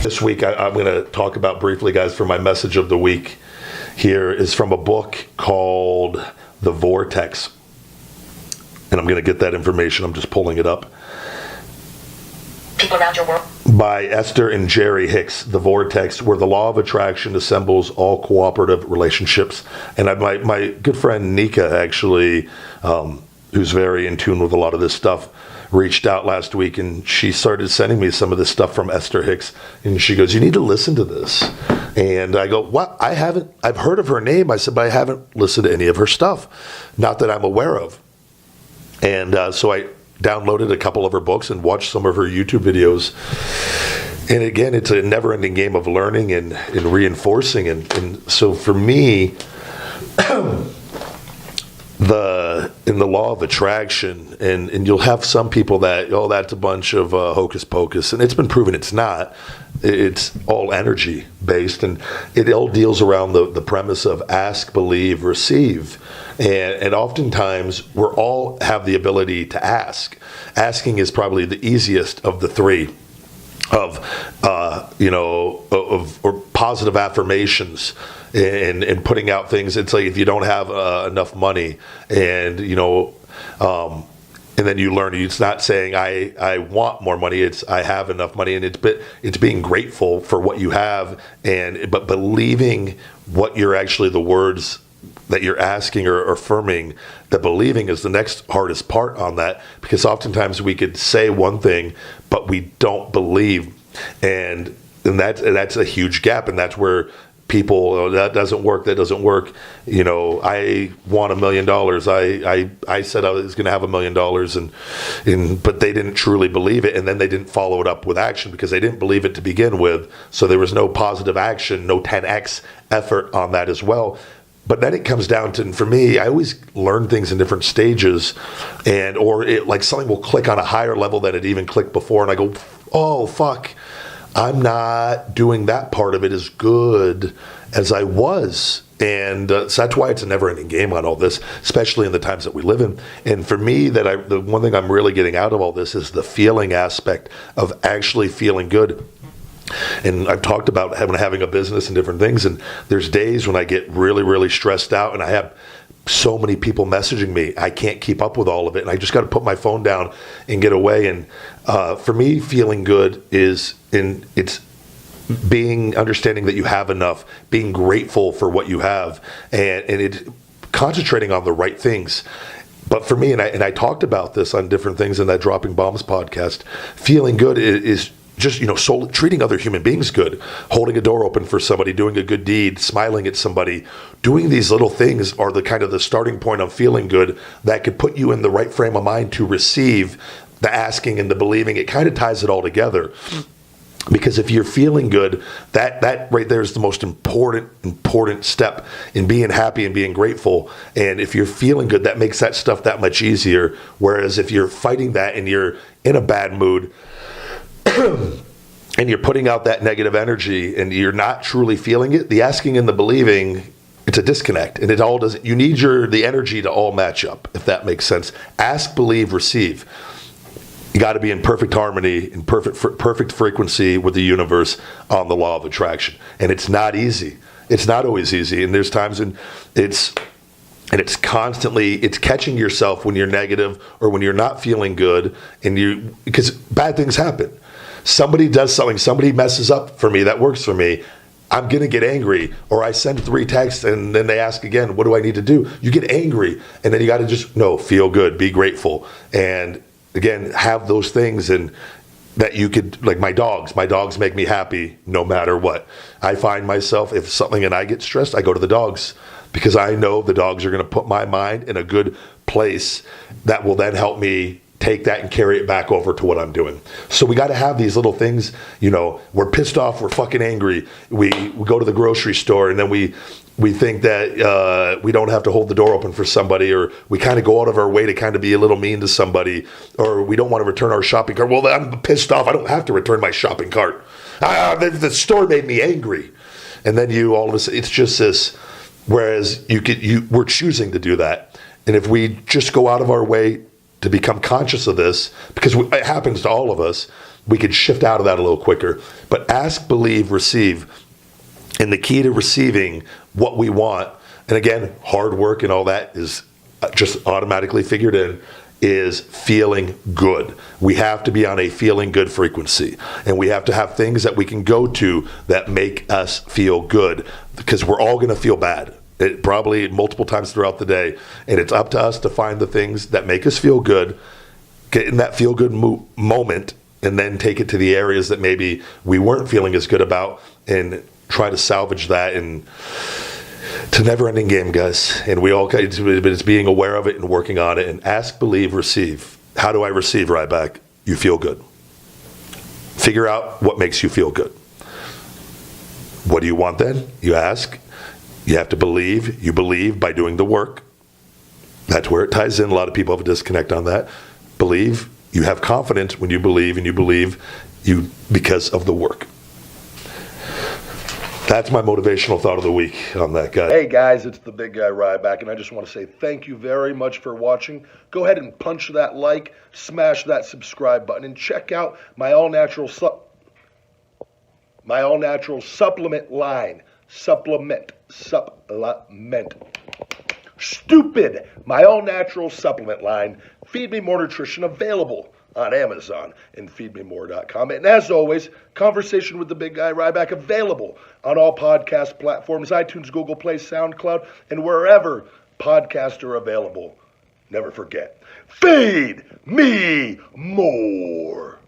This week, I'm going to talk about briefly, guys, for my message of the week here is from a book called The Vortex. And I'm going to get that information. I'm just pulling it up. People around your world. By Esther and Jerry Hicks, The Vortex, where the law of attraction assembles all cooperative relationships. And my good friend Nika, actually, who's very in tune with a lot of this stuff, reached out last week, and she started sending me some of this stuff from Esther Hicks. And she goes, "You need to listen to this." And I go, "What? I haven't. I've heard of her name." I said, "But I haven't listened to any of her stuff. Not that I'm aware of." And so I downloaded a couple of her books and watched some of her YouTube videos. And again, it's a never-ending game of learning and reinforcing. And so for me, in the law of attraction, and you'll have some people that, oh, that's a bunch of hocus pocus, and it's been proven it's not. It's all energy based, and it all deals around the premise of ask, believe, receive. And oftentimes we all have the ability to ask. Asking is probably the easiest of the three of positive affirmations and putting out things. It's like if you don't have enough money, and and then you learn, it's not saying I want more money, it's I have enough money, and it's being grateful for what you have, but believing what you're actually, the words that you're asking or affirming. The believing is the next hardest part on that, because oftentimes we could say one thing but we don't believe, and that's a huge gap. And that's where people, "Oh, that doesn't work, I want $1 million, I said I was going to have $1 million, but they didn't truly believe it, and then they didn't follow it up with action because they didn't believe it to begin with. So there was no positive action, no 10x effort on that as well. But then it comes down to, and for me, I always learn things in different stages, or like something will click on a higher level than it even clicked before, and I go, "Oh, fuck, I'm not doing that part of it as good as I was." And so that's why it's a never-ending game on all this, especially in the times that we live in. And for me, the one thing I'm really getting out of all this is the feeling aspect of actually feeling good. And I've talked about having a business and different things, and there's days when I get really, really stressed out, and I have so many people messaging me, I can't keep up with all of it, and I just got to put my phone down and get away. And for me, feeling good it's understanding that you have enough, being grateful for what you have, and it's concentrating on the right things. But for me, and I talked about this on different things in that Dropping Bombs podcast, feeling good is just, treating other human beings good, holding a door open for somebody, doing a good deed, smiling at somebody. Doing these little things are the starting point of feeling good that could put you in the right frame of mind to receive the asking and the believing. It kind of ties it all together. Because if you're feeling good, that right there is the most important step in being happy and being grateful. And if you're feeling good, that makes that stuff that much easier. Whereas if you're fighting that and you're in a bad mood, and you're putting out that negative energy and you're not truly feeling it, the asking and the believing, it's a disconnect, and it all doesn't. You need the energy to all match up, if that makes sense. Ask, believe, receive. You got to be in perfect harmony, in perfect frequency with the universe on the law of attraction, and it's not easy. It's not always easy, and there's times when it's catching yourself when you're negative or when you're not feeling good, because bad things happen. Somebody does something, somebody messes up for me that works for me, I'm going to get angry. Or I send 3 texts and then they ask again, what do I need to do? You get angry, and then you got to just feel good, be grateful, and again have those things. And that you could, like my dogs make me happy no matter what. I find myself, if something and I get stressed, I go to the dogs, because I know the dogs are going to put my mind in a good place that will then help me take that and carry it back over to what I'm doing. So we got to have these little things. We're pissed off, we're fucking angry, we go to the grocery store, and then we think that we don't have to hold the door open for somebody, or we kind of go out of our way to kind of be a little mean to somebody, or we don't want to return our shopping cart. Well, I'm pissed off, I don't have to return my shopping cart. The store made me angry. And then all of a sudden, it's just this. Whereas we're choosing to do that. And if we just go out of our way to become conscious of this, because it happens to all of us, we could shift out of that a little quicker. But ask, believe, receive. And the key to receiving what we want, and again, hard work and all that is just automatically figured in, is feeling good. We have to be on a feeling good frequency, and we have to have things that we can go to that make us feel good, because we're all going to feel bad. Probably multiple times throughout the day, and it's up to us to find the things that make us feel good, get in that feel good moment, and then take it to the areas that maybe we weren't feeling as good about, and try to salvage that. And it's a never-ending game, guys, and we all, it's being aware of it and working on it. And ask, believe, receive. How do I receive, Ryback? You feel good. Figure out what makes you feel good. What do you want then? You ask. You have to believe. You believe by doing the work. That's where it ties in. A lot of people have a disconnect on that. Believe. You have confidence when you believe, and you believe you because of the work. That's my motivational thought of the week on that guy. Hey guys, it's the big guy Ryback, and I just want to say thank you very much for watching. Go ahead and punch that like, smash that subscribe button, and check out my all-natural supplement line. Supplement. Stupid! My all-natural supplement line. Feed Me More Nutrition, available on Amazon and feedmemore.com. And as always, Conversation with the Big Guy Ryback, available on all podcast platforms, iTunes, Google Play, SoundCloud, and wherever podcasts are available. Never forget, feed me more.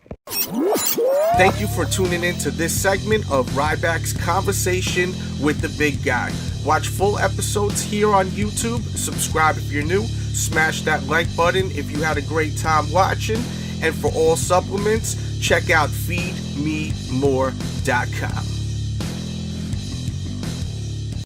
Thank you for tuning in to this segment of Ryback's Conversation with the Big Guy. Watch full episodes here on YouTube. Subscribe if you're new. Smash that like button if you had a great time watching. And for all supplements, check out feedmemore.com.